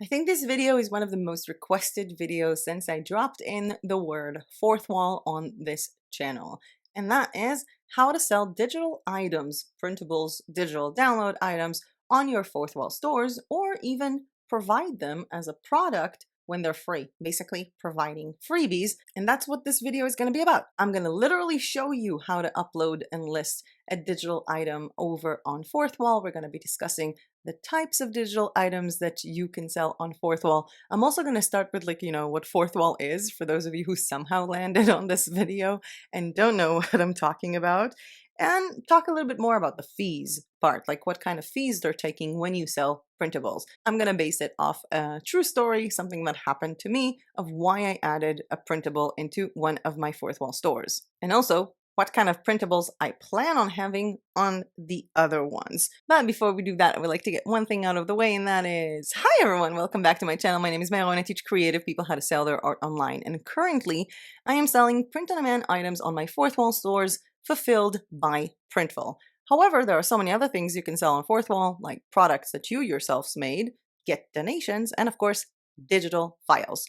I think this video is one of the most requested videos since I dropped in the word fourth wall on this channel. And that is how to sell digital items, printables, digital download items on your fourth wall stores, or even provide them as a product when they're free, basically providing freebies. And that's what this video is going to be about. I'm going to literally show you how to upload and list a digital item over on Fourthwall. We're going to be discussing the types of digital items that you can sell on Fourthwall. I'm also going to start with what Fourthwall is for those of you who somehow landed on this video and don't know what I'm talking about, and talk a little bit more about the fees part, like what kind of fees they're taking when you sell printables. I'm going to base it off a true story, something that happened to me, of why I added a printable into one of my Fourthwall stores. And also, what kind of printables I plan on having on the other ones. But before we do that, I would like to get one thing out of the way, and that is, hi everyone, welcome back to my channel. My name is Mero and I teach creative people how to sell their art online. And currently, I am selling print-on-demand items on my Fourthwall stores fulfilled by Printful. However, there are so many other things you can sell on Fourthwall, like products that you yourselves made, get donations, and of course, digital files.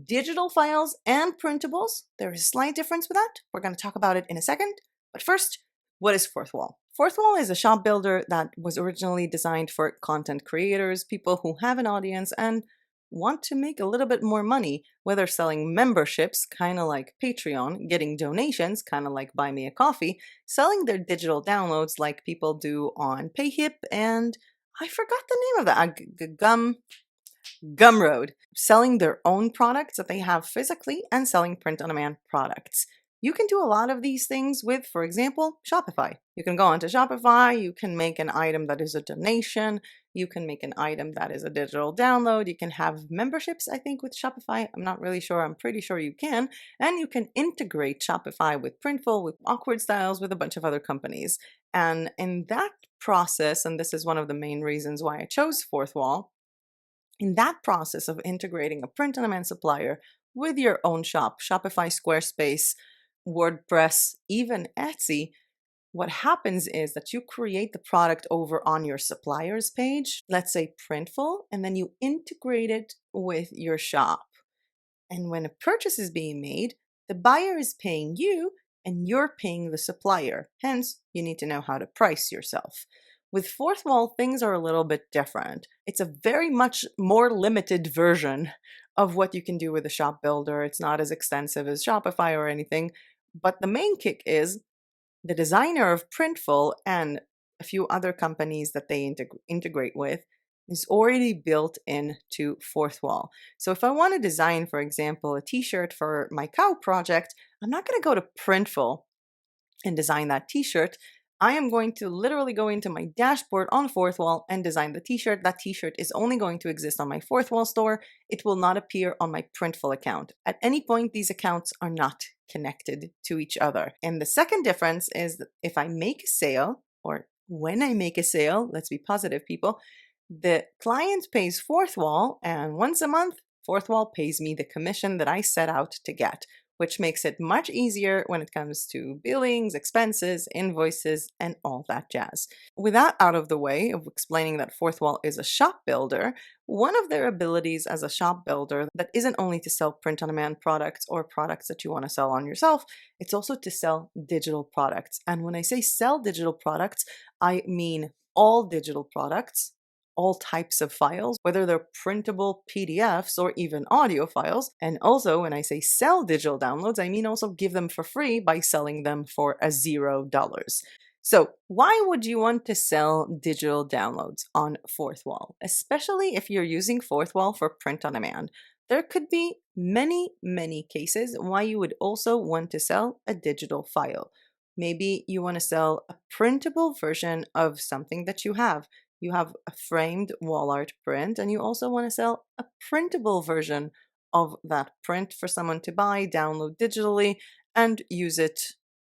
Digital files and printables, there is a slight difference with that. We're going to talk about it in a second. But first, what is Fourthwall? Fourthwall is a shop builder that was originally designed for content creators, people who have an audience and want to make a little bit more money, whether selling memberships, kind of like Patreon, getting donations, kind of like Buy Me a Coffee, selling their digital downloads like people do on Payhip, and I forgot the name of that, Gumroad, selling their own products that they have physically and selling print-on-demand products. You can do a lot of these things with, for example, Shopify. You can go onto Shopify, you can make an item that is a donation, you can make an item that is a digital download, you can have memberships, I think, with Shopify. I'm not really sure, I'm pretty sure you can. And you can integrate Shopify with Printful, with Awkward Styles, with a bunch of other companies. And in that process, and this is one of the main reasons why I chose Fourthwall, in that process of integrating a print-on-demand supplier with your own shop, Shopify, Squarespace, WordPress, even Etsy, what happens is that you create the product over on your suppliers page, let's say Printful, and then you integrate it with your shop. And when a purchase is being made, the buyer is paying you and you're paying the supplier. Hence, you need to know how to price yourself. With Fourthwall, things are a little bit different. It's a very much more limited version of what you can do with a shop builder. It's not as extensive as Shopify or anything, but the main kick is the designer of Printful and a few other companies that they integrate with is already built into Fourthwall. So if I want to design, for example, a t-shirt for my cow project, I'm not going to go to Printful and design that t-shirt. I am going to literally go into my dashboard on Fourthwall and design the t-shirt. That t-shirt is only going to exist on my Fourthwall store. It will not appear on my Printful account. At any point, these accounts are not connected to each other. And the second difference is that if I make a sale, or when I make a sale, let's be positive, people, the client pays Fourthwall, and once a month, Fourthwall pays me the commission that I set out to get, which makes it much easier when it comes to billings, expenses, invoices, and all that jazz. With that out of the way of explaining that Fourthwall is a shop builder, one of their abilities as a shop builder that isn't only to sell print-on-demand products or products that you want to sell on yourself, it's also to sell digital products. And when I say sell digital products, I mean all digital products, all types of files, whether they're printable PDFs or even audio files. And also, when I say sell digital downloads, I mean also give them for free by selling them for $0. So why would you want to sell digital downloads on Fourthwall, especially if you're using Fourthwall for print on demand? There could be many, many cases why you would also want to sell a digital file. Maybe you want to sell a printable version of something that you have. You have a framed wall art print, and you also want to sell a printable version of that print for someone to buy, download digitally, and use it,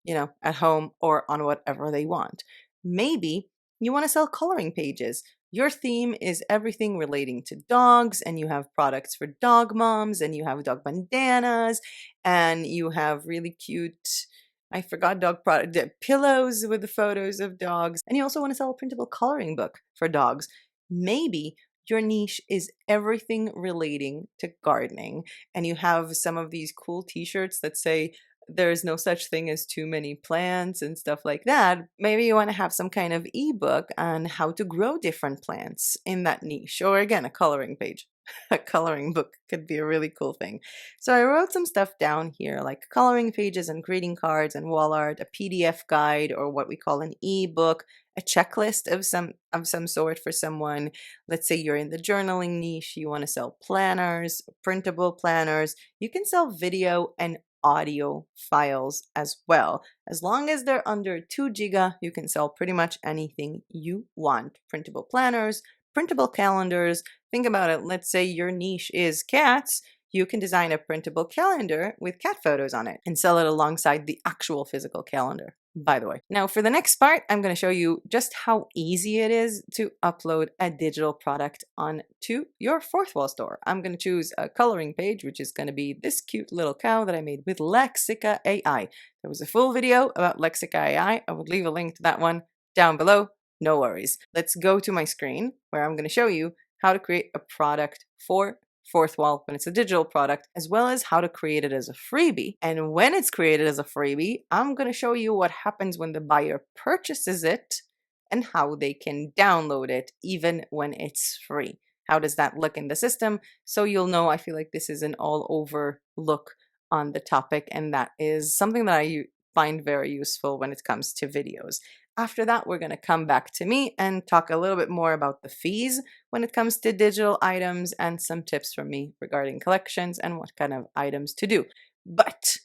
at home or on whatever they want. Maybe you want to sell coloring pages. Your theme is everything relating to dogs, and you have products for dog moms, and you have dog bandanas, and you have really cute, I forgot dog product, pillows with the photos of dogs. And you also want to sell a printable coloring book for dogs. Maybe your niche is everything relating to gardening, and you have some of these cool t-shirts that say there's no such thing as too many plants and stuff like that, maybe you want to have some kind of ebook on how to grow different plants in that niche, or again, a coloring page. A coloring book could be a really cool thing. So I wrote some stuff down here, like coloring pages and greeting cards and wall art, a PDF guide, or what we call an ebook, a checklist of some sort for someone. Let's say you're in the journaling niche, you want to sell planners, printable planners. You can sell video and audio files as well. As long as they're under 2 giga, you can sell pretty much anything you want. Printable planners, printable calendars. Think about it. Let's say your niche is cats. You can design a printable calendar with cat photos on it and sell it alongside the actual physical calendar, by the way. Now, for the next part, I'm going to show you just how easy it is to upload a digital product onto your Fourthwall store. I'm going to choose a coloring page, which is going to be this cute little cow that I made with Lexica AI. There was a full video about Lexica AI. I would leave a link to that one down below. No worries. Let's go to my screen where I'm going to show you how to create a product for Fourthwall when it's a digital product, as well as how to create it as a freebie. And when it's created as a freebie, I'm going to show you what happens when the buyer purchases it and how they can download it even when it's free. How does that look in the system? So you'll know, I feel like this is an all over look on the topic, and that is something that I find very useful when it comes to videos. After that, we're going to come back to me and talk a little bit more about the fees when it comes to digital items and some tips from me regarding collections and what kind of items to do. But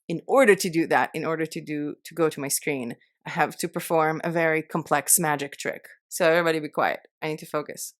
in order to do that, to go to my screen, I have to perform a very complex magic trick. So everybody be quiet. I need to focus.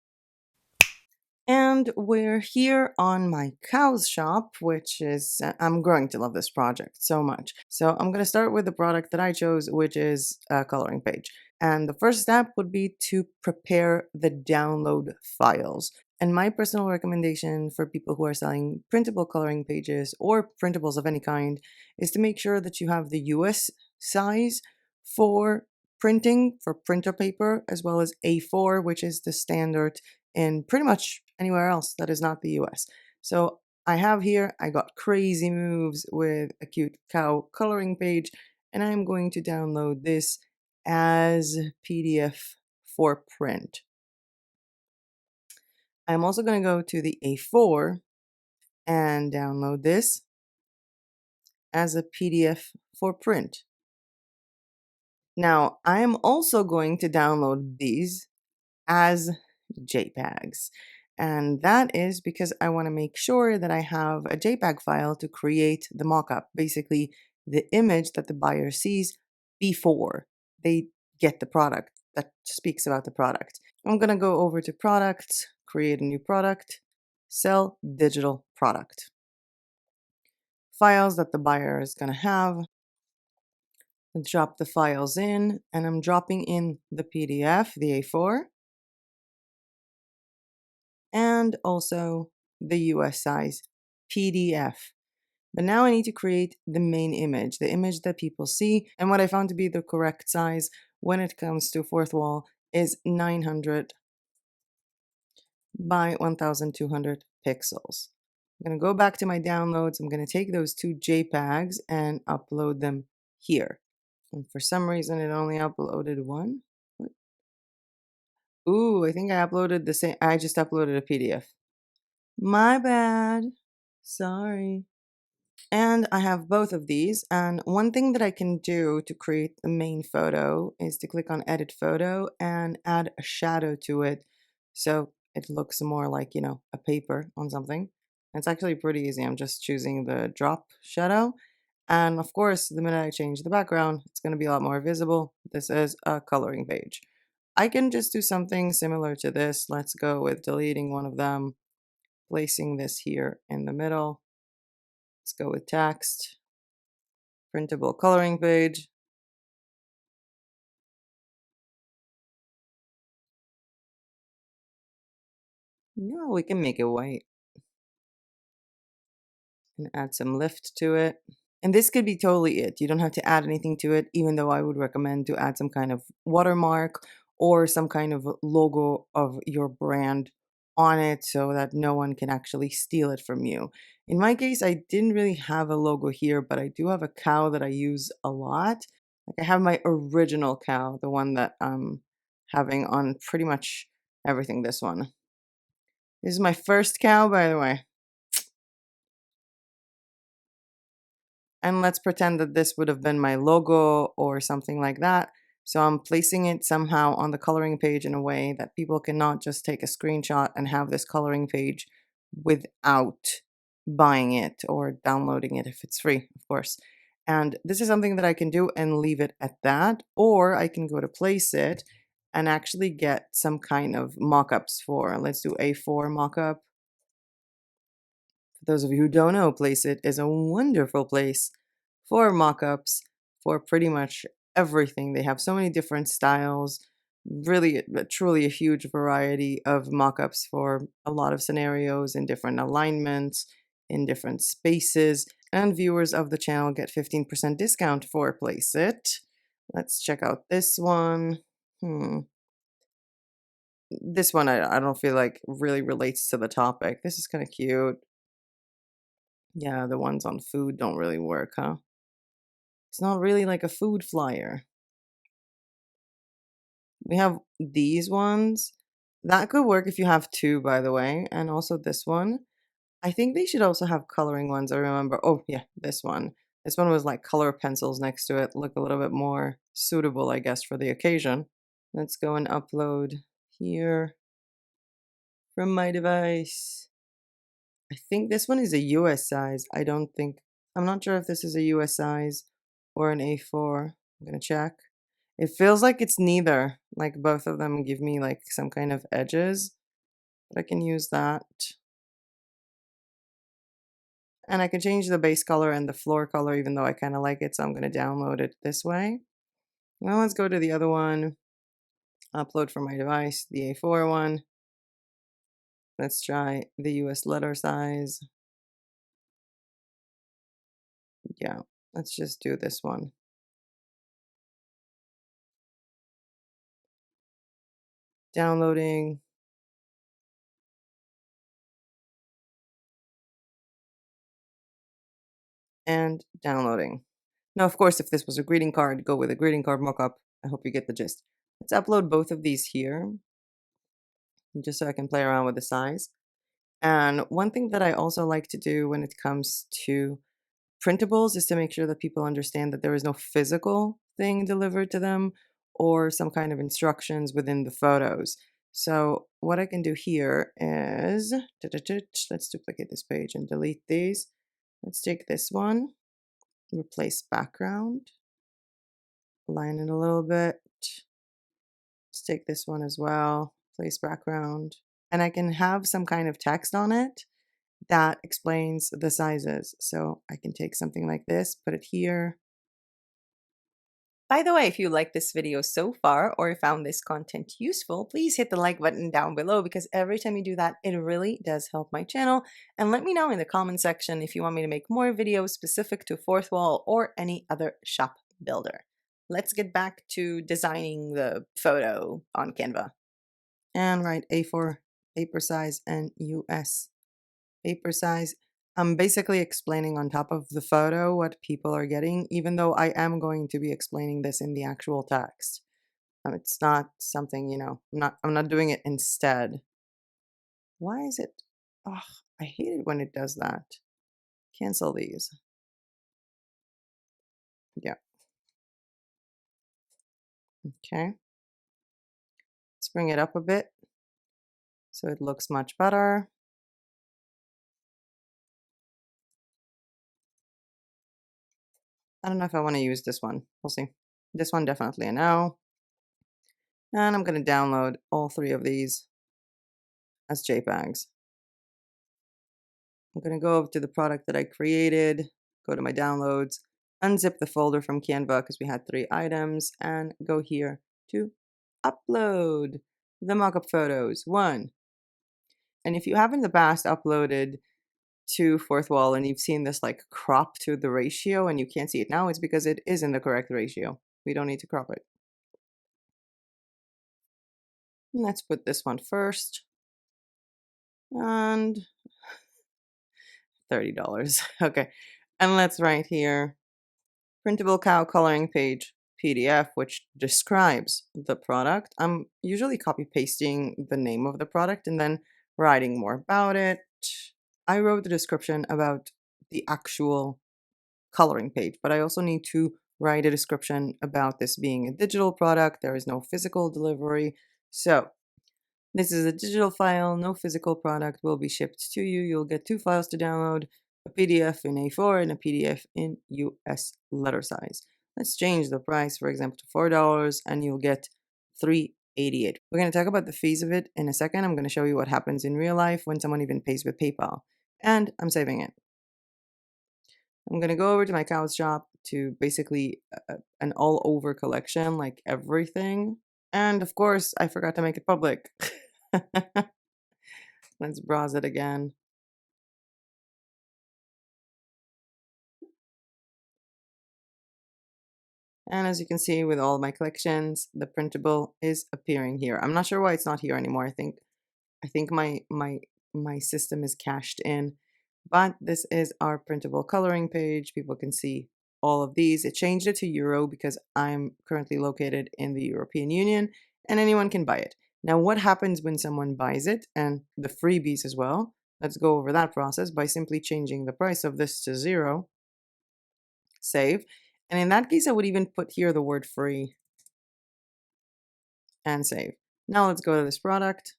And we're here on my cow's shop, which is, I'm growing to love this project so much. So I'm going to start with the product that I chose, which is a coloring page. And the first step would be to prepare the download files. And my personal recommendation for people who are selling printable coloring pages or printables of any kind is to make sure that you have the US size for printing, for printer paper, as well as A4, which is the standard in pretty much anywhere else that is not the US. So I have here, I got crazy moves with a cute cow coloring page, and I'm going to download this as PDF for print. I'm also going to go to the A4 and download this as a PDF for print. Now, I am also going to download these as JPEGs. And that is because I want to make sure that I have a JPEG file to create the mockup, basically the image that the buyer sees before they get the product that speaks about the product. I'm going to go over to products, create a new product, sell digital product. Files that the buyer is going to have, drop the files in, and I'm dropping in the PDF, the A4, and also the US size PDF. But now I need to create the main image, the image that people see. And what I found to be the correct size when it comes to Fourthwall is 900 by 1200 pixels. I'm going to go back to my downloads. I'm going to take those two JPEGs and upload them here. And for some reason, it only uploaded one. What? Ooh, I think I uploaded the same. I just uploaded a PDF. My bad. Sorry. And I have both of these. And one thing that I can do to create the main photo is to click on Edit Photo and add a shadow to it. So it looks more like, a paper on something. It's actually pretty easy. I'm just choosing the drop shadow. And of course, the minute I change the background, it's going to be a lot more visible. This is a coloring page. I can just do something similar to this. Let's go with deleting one of them, placing this here in the middle. Let's go with text, printable coloring page. No, we can make it white and add some lift to it. And this could be totally it. You don't have to add anything to it, even though I would recommend to add some kind of watermark or some kind of logo of your brand on it so that no one can actually steal it from you. In my case, I didn't really have a logo here, but I do have a cow that I use a lot. Like I have my original cow, the one that I'm having on pretty much everything. This one. This is my first cow, by the way. And let's pretend that this would have been my logo or something like that. So I'm placing it somehow on the coloring page in a way that people cannot just take a screenshot and have this coloring page without buying it or downloading it if it's free, of course. And this is something that I can do and leave it at that, or I can go to place it and actually get some kind of mock-ups for. Let's do A4 mock-up. For those of you who don't know, Place It is a wonderful place for mock-ups for pretty much everything. They have so many different styles, really, truly a huge variety of mock-ups for a lot of scenarios in different alignments, in different spaces, and viewers of the channel get 15% discount for Place It. Let's check out this one. This one I don't feel like really relates to the topic. This is kind of cute. Yeah, the ones on food don't really work, huh? It's not really like a food flyer. We have these ones. That could work if you have two, by the way, and also this one. I think they should also have coloring ones. I remember. Oh, yeah, this one. This one was like color pencils next to it. Look a little bit more suitable, I guess, for the occasion. Let's go and upload here from my device. I think this one is a US size. I'm not sure if this is a US size or an A4. I'm gonna check. It feels like it's neither. Like both of them give me like some kind of edges, but I can use that. And I can change the base color and the floor color even though I kind of like it, so I'm gonna download it this way. Now let's go to the other one. Upload from my device, the A4 one. Let's try the US letter size. Yeah, let's just do this one. Downloading. And downloading. Now, of course, if this was a greeting card, go with a greeting card mockup. I hope you get the gist. Let's upload both of these here, just so I can play around with the size. And one thing that I also like to do when it comes to printables is to make sure that people understand that there is no physical thing delivered to them or some kind of instructions within the photos. So what I can do here is, let's duplicate this page and delete these. Let's take this one, replace background, align it a little bit. Let's take this one as well, place background. And I can have some kind of text on it that explains the sizes. So I can take something like this, put it here. By the way, if you like this video so far or found this content useful, please hit the like button down below because every time you do that, it really does help my channel. And let me know in the comment section if you want me to make more videos specific to Fourthwall or any other shop builder. Let's get back to designing the photo on Canva. And write A4 paper size and US paper size. I'm basically explaining on top of the photo what people are getting, even though I am going to be explaining this in the actual text. It's not something, I'm not doing it instead. Why is it? Oh, I hate it when it does that. Cancel these. Yeah. Okay. Let's bring it up a bit so it looks much better. I don't know if I want to use this one. We'll see. This one definitely a no. And I'm going to download all three of these as JPEGs. I'm going to go over to the product that I created, go to my downloads, unzip the folder from Canva because we had 3 items, and go here to upload the mockup photos. 1. And if you have in the past uploaded to Fourthwall and you've seen this like crop to the ratio and you can't see it now, it's because it is in the correct ratio. We don't need to crop it. Let's put this one first. and $30. Okay. And let's write here printable cow coloring page PDF, which describes the product. I'm usually copy pasting the name of the product and then writing more about it. I wrote the description about the actual coloring page, but I also need to write a description about this being a digital product. There is no physical delivery. So this is a digital file, no physical product will be shipped to you. You'll get two files to download, a PDF in A4 and a PDF in US letter size. Let's change the price, for example, to $4 and you'll get $3.88. We're going to talk about the fees of it in a second. I'm going to show you what happens in real life when someone even pays with PayPal. And I'm saving it. I'm going to go over to my cow's shop to basically an all over collection, like everything. And of course, I forgot to make it public. Let's browse it again. And as you can see with all my collections, the printable is appearing here. I'm not sure why it's not here anymore. I think my system is cached in. But this is our printable coloring page. People can see all of these. It changed it to Euro because I'm currently located in the European Union and anyone can buy it. Now, what happens when someone buys it and the freebies as well? Let's go over that process by simply changing the price of this to 0, save. And in that case, I would even put here the word free and save. Now let's go to this product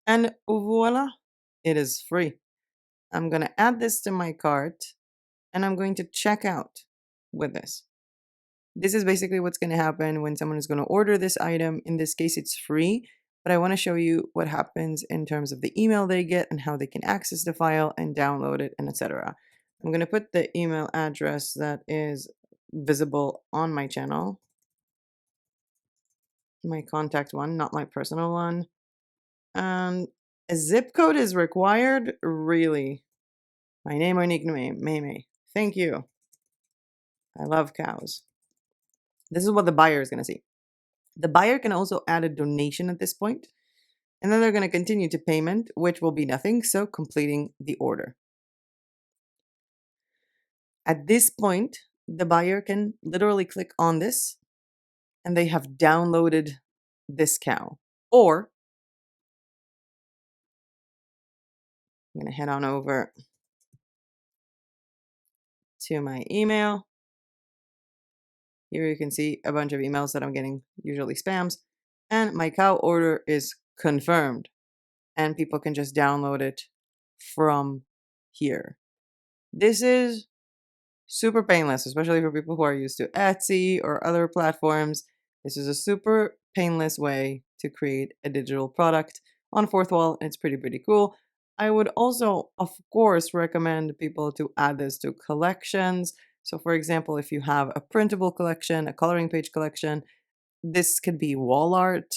and voila, it is free. I'm going to add this to my cart and I'm going to check out with this. This is basically what's going to happen when someone is going to order this item. In this case, it's free, but I want to show you what happens in terms of the email they get and how they can access the file and download it and etc. I'm going to put the email address that is visible on my channel, my contact one, not my personal one. And a zip code is required? Really? My name or nickname, Meme. Thank you. I love cows. This is what the buyer is going to see. The buyer can also add a donation at this point, and then they're going to continue to payment, which will be nothing, so completing the order. At this point, the buyer can literally click on this, and they have downloaded this cow. Or, I'm going to head on over to my email. Here you can see a bunch of emails that I'm getting, usually spams, and my cow order is confirmed. And people can just download it from here. This is super painless, especially for people who are used to Etsy or other platforms. This is a super painless way to create a digital product on Fourthwall. It's pretty cool. I would also, of course, recommend people to add this to collections. So for example, if you have a printable collection, a coloring page collection, this could be wall art.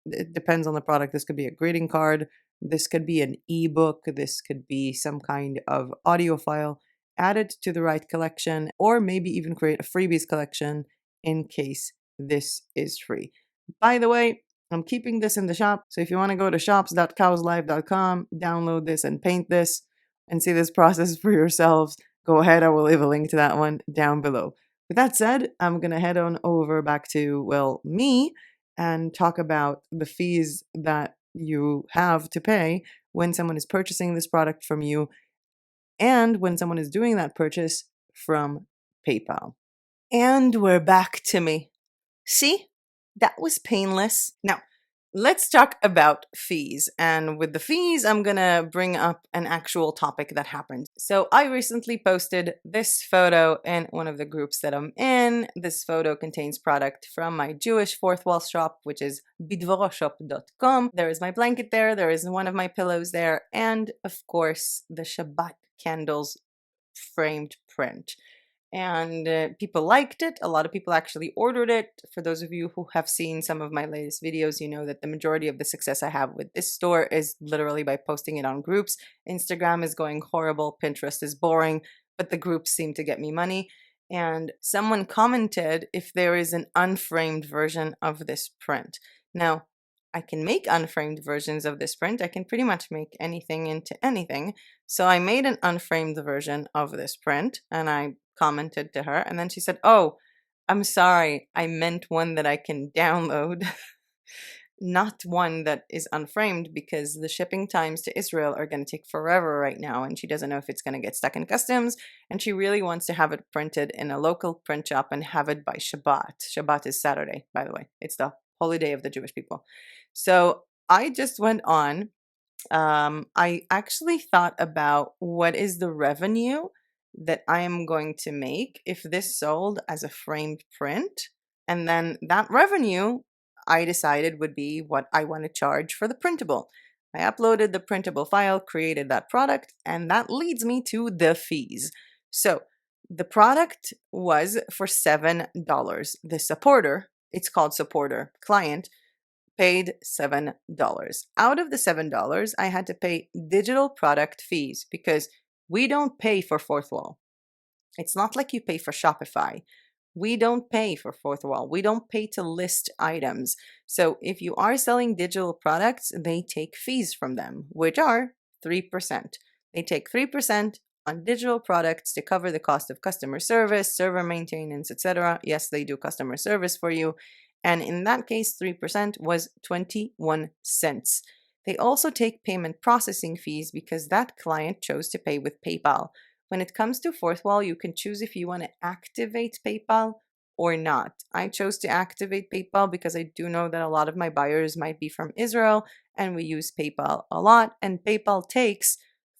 It depends on the product. This could be a greeting card. This could be an ebook. This could be some kind of audio file. Add it to the right collection, or maybe even create a freebies collection in case this is free. By the way, I'm keeping this in the shop. So if you want to go to shops.cowslive.com, download this and paint this and see this process for yourselves, go ahead. I will leave a link to that one down below. With that said, I'm going to head on over back to, well, me and talk about the fees that you have to pay when someone is purchasing this product from you and when someone is doing that purchase from PayPal. And we're back to me. See? That was painless. Now, let's talk about fees. And with the fees, I'm gonna bring up an actual topic that happened. So I recently posted this photo in one of the groups that I'm in. This photo contains product from my Jewish Fourthwall shop, which is bidvoroshop.com. There is my blanket there, there is one of my pillows there, and of course the Shabbat candles framed print. And people liked it. A lot of people actually ordered it. For those of you who have seen some of my latest videos, you know that the majority of the success I have with this store is literally by posting it on groups. Instagram is going horrible. Pinterest is boring, but the groups seem to get me money. And someone commented if there is an unframed version of this print. Now, I can make unframed versions of this print. I can pretty much make anything into anything. So I made an unframed version of this print and I commented to her, and then she said, "Oh, I'm sorry, I meant one that I can download." Not one that is unframed, because the shipping times to Israel are going to take forever right now, and she doesn't know if it's going to get stuck in customs, and she really wants to have it printed in a local print shop and have it by Shabbat. Shabbat is Saturday, by the way. It's the holy day of the Jewish people. So I just went on. I actually thought about what is the revenue that I am going to make if this sold as a framed print. And then that revenue, I decided, would be what I want to charge for the printable. I uploaded the printable file, created that product, and that leads me to the fees. So the product was for $7. The supporter, it's called supporter client, paid $7. Out of the $7, I had to pay digital product fees because we don't pay for Fourthwall. It's not like you pay for Shopify. We don't pay for Fourthwall. We don't pay to list items. So if you are selling digital products, they take fees from them, which are 3%. They take 3% on digital products to cover the cost of customer service, server maintenance, etc. Yes, they do customer service for you. And in that case, 3% was 21 cents. They also take payment processing fees because that client chose to pay with PayPal. When it comes to Fourthwall, you can choose if you want to activate PayPal or not. I chose to activate PayPal because I do know that a lot of my buyers might be from Israel and we use PayPal a lot, and PayPal takes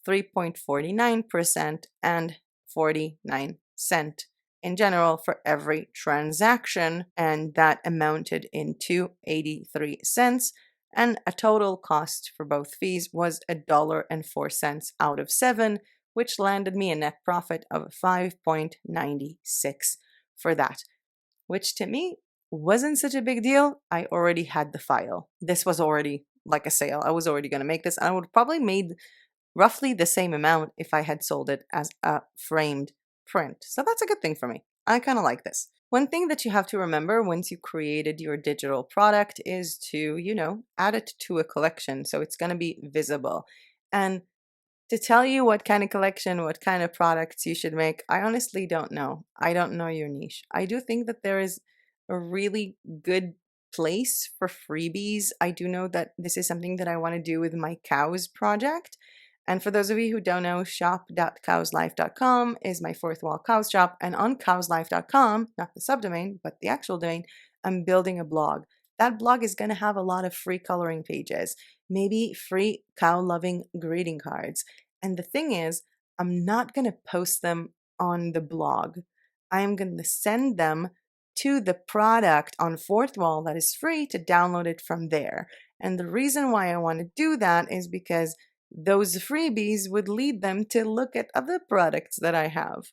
3.49% and 49 cents in general for every transaction, and that amounted into 83 cents, and a total cost for both fees was $1.04 out of 7, which landed me a net profit of 5.96 for that, which to me wasn't such a big deal. I already had the file. This was already like a sale. I was already going to make this, and I would probably made roughly the same amount if I had sold it as a framed print. So that's a good thing for me. I kind of like this. One thing that you have to remember once you created your digital product is to, add it to a collection so it's going to be visible. And to tell you what kind of collection, what kind of products you should make, I honestly don't know. I don't know your niche. I do think that there is a really good place for freebies. I do know that this is something that I want to do with my cows project. And for those of you who don't know, shop.cowslife.com is my Fourthwall Cows shop. And on cowslife.com, not the subdomain, but the actual domain, I'm building a blog. That blog is going to have a lot of free coloring pages, maybe free cow-loving greeting cards. And the thing is, I'm not going to post them on the blog. I am going to send them to the product on Fourthwall that is free to download it from there. And the reason why I want to do that is because those freebies would lead them to look at other products that I have.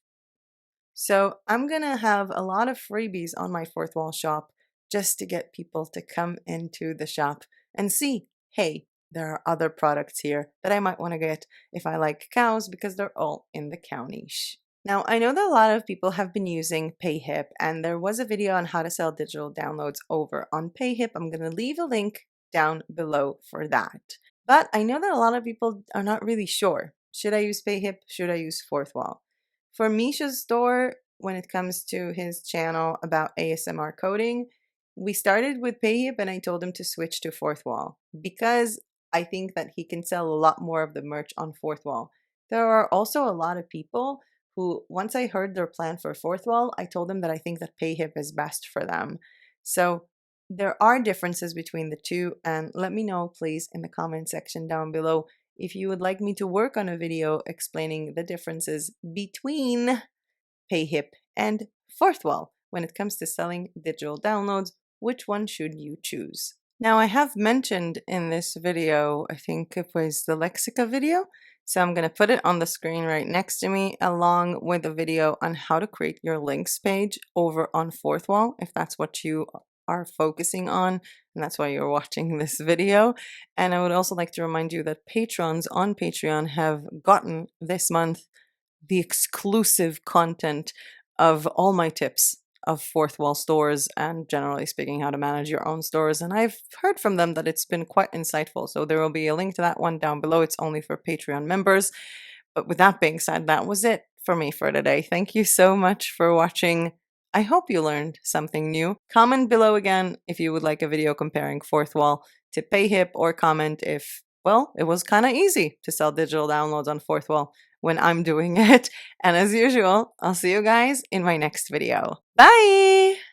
So I'm going to have a lot of freebies on my Fourthwall shop just to get people to come into the shop and see, hey, there are other products here that I might want to get if I like cows, because they're all in the cow niche. Now, I know that a lot of people have been using PayHip, and there was a video on how to sell digital downloads over on PayHip. I'm going to leave a link down below for that. But I know that a lot of people are not really sure. Should I use PayHip? Should I use Fourthwall? For Misha's store, when it comes to his channel about ASMR coding, we started with PayHip and I told him to switch to Fourthwall because I think that he can sell a lot more of the merch on Fourthwall. There are also a lot of people who, once I heard their plan for Fourthwall, I told them that I think that PayHip is best for them. So there are differences between the two, and let me know, please, in the comment section down below if you would like me to work on a video explaining the differences between PayHip and Fourthwall when it comes to selling digital downloads. Which one should you choose? Now, I have mentioned in this video, I think it was the Lexica video, so I'm going to put it on the screen right next to me, along with a video on how to create your links page over on Fourthwall, if that's what you are focusing on, and that's why you're watching this video. And I would also like to remind you that patrons on Patreon have gotten this month the exclusive content of all my tips of fourth wall stores and generally speaking, how to manage your own stores. And I've heard from them that it's been quite insightful. So there will be a link to that one down below. It's only for Patreon members. But with that being said, that was it for me for today. Thank you so much for watching. I hope you learned something new. Comment below again if you would like a video comparing Fourthwall to Payhip, or comment if, well, it was kind of easy to sell digital downloads on Fourthwall when I'm doing it. And as usual, I'll see you guys in my next video. Bye!